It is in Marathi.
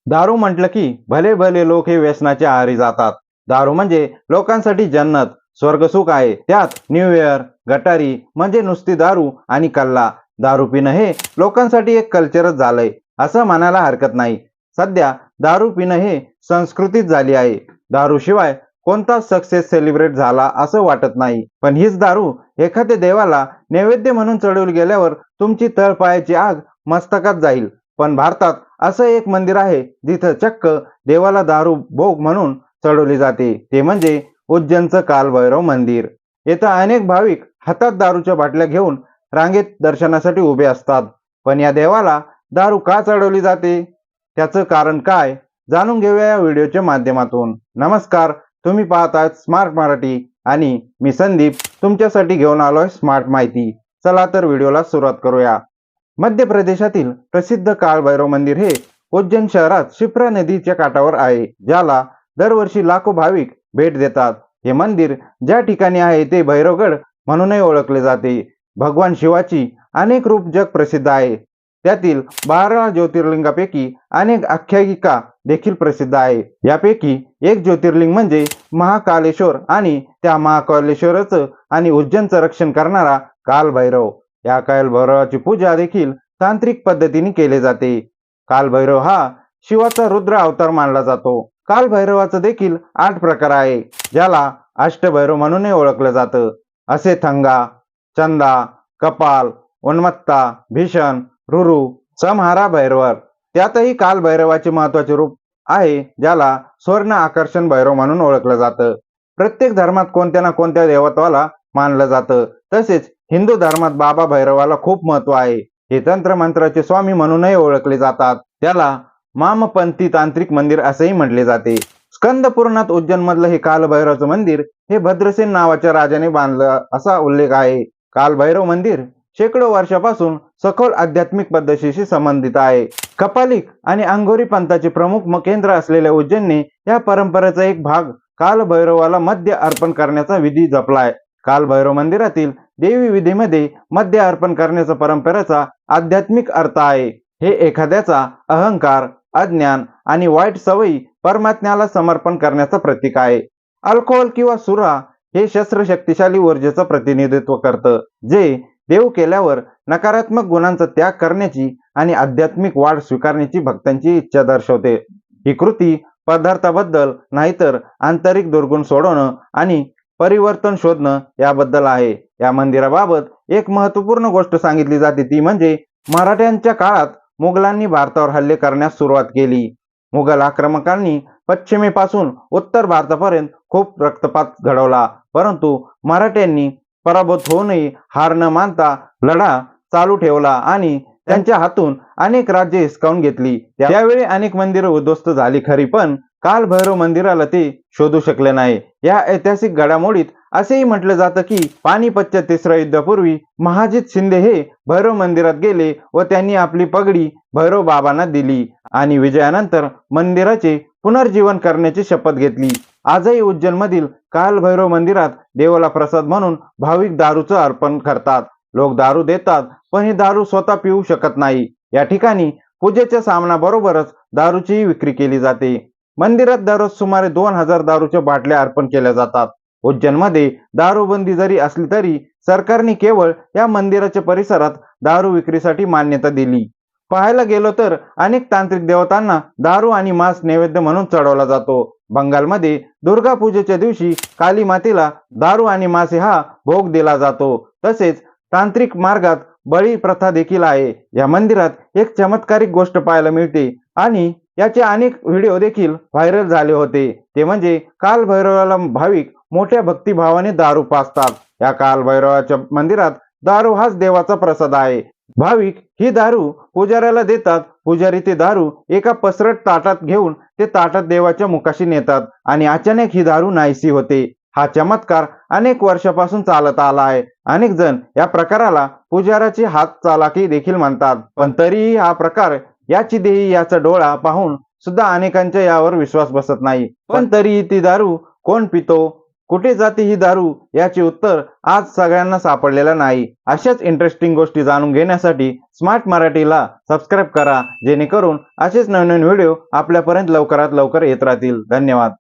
दारू म्हटलं की भले भले लोक हे व्यसनाच्या आहारी जातात. दारू म्हणजे लोकांसाठी जन्नत, स्वर्गसुख आहे. त्यात न्यू इयर, गटारी म्हणजे नुसती दारू आणि कल्ला. दारू पिणं हे लोकांसाठी एक कल्चरच झालंय असं म्हणायला हरकत नाही. सध्या दारू पिणं हे संस्कृतीच झाली आहे. दारूशिवाय कोणताच सक्सेस सेलिब्रेट झाला असं वाटत नाही. पण हीच दारू एखाद्या देवाला नैवेद्य म्हणून चढवली गेल्यावर तुमची तळपायाची आग मस्तकात जाईल. पण भारतात असं एक मंदिर आहे जिथं चक्क देवाला दारू भोग म्हणून चढवली जाते. ते म्हणजे उज्जैनचं कालभैरव मंदिर. येथे अनेक भाविक हातात दारूच्या बाटल्या घेऊन रांगेत दर्शनासाठी उभे असतात. पण या देवाला दारू का चढवली जाते, त्याचं कारण काय, जाणून घेऊया या व्हिडिओच्या माध्यमातून. नमस्कार, तुम्ही पाहत आहात स्मार्ट मराठी आणि मी संदीप तुमच्यासाठी घेऊन आलोय स्मार्ट माहिती. चला तर व्हिडिओला सुरुवात करूया. मध्य प्रदेशातील प्रसिद्ध काळभैरव मंदिर हे उज्जैन शहरात शिप्रा नदीच्या काठावर आहे, ज्याला दरवर्षी लाखो भाविक भेट देतात. हे मंदिर ज्या ठिकाणी आहे ते भैरवगड म्हणूनही ओळखले जाते. भगवान शिवाची अनेक रूप जग प्रसिद्ध आहे. त्यातील 12 ज्योतिर्लिंगापैकी अनेक आख्यायिका देखील प्रसिद्ध आहे. यापैकी एक ज्योतिर्लिंग म्हणजे महाकालेश्वर आणि त्या महाकालेश्वराचं आणि उज्जैनचं रक्षण करणारा कालभैरव. या कालभैरवाची पूजा देखील तांत्रिक पद्धतीने केली जाते. कालभैरव हा शिवाचा रुद्र अवतार मानला जातो. कालभैरवाचा देखील 8 प्रकार आहे, ज्याला अष्टभैरव म्हणूनही ओळखलं जातं. असे थंगा, चंदा, कपाल, उन्मत्ता, भीषण, रुरु, समहारा भैरवर. त्यातही कालभैरवाचे महत्वाचे रूप आहे, ज्याला स्वर्ण आकर्षण भैरव म्हणून ओळखलं जातं. प्रत्येक धर्मात कोणत्या ना कोणत्या देवत्वाला मानलं जातं. तसेच हिंदू धर्मात बाबा भैरवाला खूप महत्व आहे. हे तंत्र मंत्राचे स्वामी म्हणूनही ओळखले जातात. त्याला मामपंथी तांत्रिक मंदिर असेही म्हटले जाते. स्कंद पुराणात उज्जैन मधलं हे कालभैरवाचं मंदिर हे भद्रसेन नावाच्या राजाने बांधलं असा उल्लेख आहे. कालभैरव मंदिर शेकडो वर्षापासून सखोल आध्यात्मिक पद्धतीशी संबंधित आहे. कपालिक आणि अंगोरी पंथाचे प्रमुख केंद्र असलेल्या उज्जैनने या परंपरेचा एक भाग कालभैरवाला मद्य अर्पण करण्याचा विधी जपलाय. कालभैरव मंदिरातील देवी विधीमध्ये मद्य अर्पण करण्याचा परंपरेचा आध्यात्मिक अर्थ आहे. हे एखाद्याचा अहंकार, अज्ञान आणि वाईट सवयी परमात्म्याला समर्पण करण्याचं प्रतीक आहे. अल्कोहोल किंवा सुरा हे शस्त्र शक्तिशाली ऊर्जेचं प्रतिनिधित्व करतं, जे देव केल्यावर नकारात्मक गुणांचा त्याग करण्याची आणि आध्यात्मिक वाढ स्वीकारण्याची भक्तांची इच्छा दर्शवते. ही कृती पदार्थाबद्दल नाही तर आंतरिक दुर्गुण सोडवणं आणि परिवर्तन शोधणं याबद्दल आहे. या मंदिराबाबत एक महत्त्वपूर्ण गोष्ट सांगितली जाते, ती म्हणजे मराठ्यांच्या काळात मुघलांनी भारतावर हल्ले करण्यास सुरुवात केली. मुघल आक्रमकांनी पश्चिमेपासून उत्तर भारतापर्यंत खूप रक्तपात घडवला, परंतु मराठ्यांनी पराभूत होऊनही हार न मानता लढा चालू ठेवला आणि त्यांच्या हातून अनेक राज्ये हिसकावून घेतली. त्यावेळी अनेक मंदिरं उद्ध्वस्त झाली खरी, पण कालभैरव मंदिराला ते शोधू शकले नाही. या ऐतिहासिक घडामोडीत असेही म्हटलं जातं की पानिपतच्या तिसऱ्या युद्धापूर्वी महाजित शिंदे हे भैरव मंदिरात गेले व त्यांनी आपली पगडी भैरव बाबांना दिली आणि विजयानंतर मंदिराचे पुनर्जीवन करण्याची शपथ घेतली. आजही उज्जैन मधील कालभैरव मंदिरात देवाला प्रसाद म्हणून भाविक दारूचं अर्पण करतात. लोक दारू देतात, पण ही दारू स्वतः पिऊ शकत नाही. या ठिकाणी पूजेच्या सामानाबरोबरच दारूचीही विक्री केली जाते. मंदिरात दररोज सुमारे 2000 दारूच्या बाटल्या अर्पण केल्या जातात. उज्जैनमध्ये दारूबंदी जरी असली तरी सरकारने केवळ या मंदिराच्या परिसरात दारू विक्रीसाठी मान्यता दिली. पाहायला गेलो तर अनेक तांत्रिक देवतांना दारू आणि मांस नैवेद्य म्हणून चढवला जातो. बंगालमध्ये दुर्गा पूजेच्या दिवशी काली मातेला दारू आणि मासे हा भोग दिला जातो. तसेच तांत्रिक मार्गात बळी प्रथा देखील आहे. या मंदिरात एक चमत्कारिक गोष्ट पाहायला मिळते आणि याचे अनेक व्हिडिओ देखील व्हायरल झाले होते, ते म्हणजे कालभैरवाला भाविक मोठ्या भक्तिभावाने दारू पाजतात. या कालभैरवाच्या मंदिरात दारू हाच देवाचा प्रसाद आहे. भाविक ही दारू पुजाऱ्याला देतात. पुजारी ते दारू एका पसरट ताटात घेऊन ते ताटात देवाच्या मुखाशी नेतात आणि अचानक ही दारू नाहीशी होते. हा चमत्कार अनेक वर्षापासून चालत आला आहे. अनेक जण या प्रकाराला पुजाऱ्याची हात चालाकी देखील म्हणतात, पण तरीही हा प्रकार, याची देही, याचा डोळा पाहून सुद्धा अनेकांच्या यावर विश्वास बसत नाही. पण तरीही ती दारू कोण पितो, कुठे जाते ही दारू याचे उत्तर आज सगळ्यांना सापडलेलं नाही. अशाच इंटरेस्टिंग गोष्टी जाणून घेण्यासाठी स्मार्ट मराठीला सबस्क्राईब करा, जेणेकरून असेच नवनवीन व्हिडिओ आपल्यापर्यंत लवकरात लवकर येत राहतील. धन्यवाद.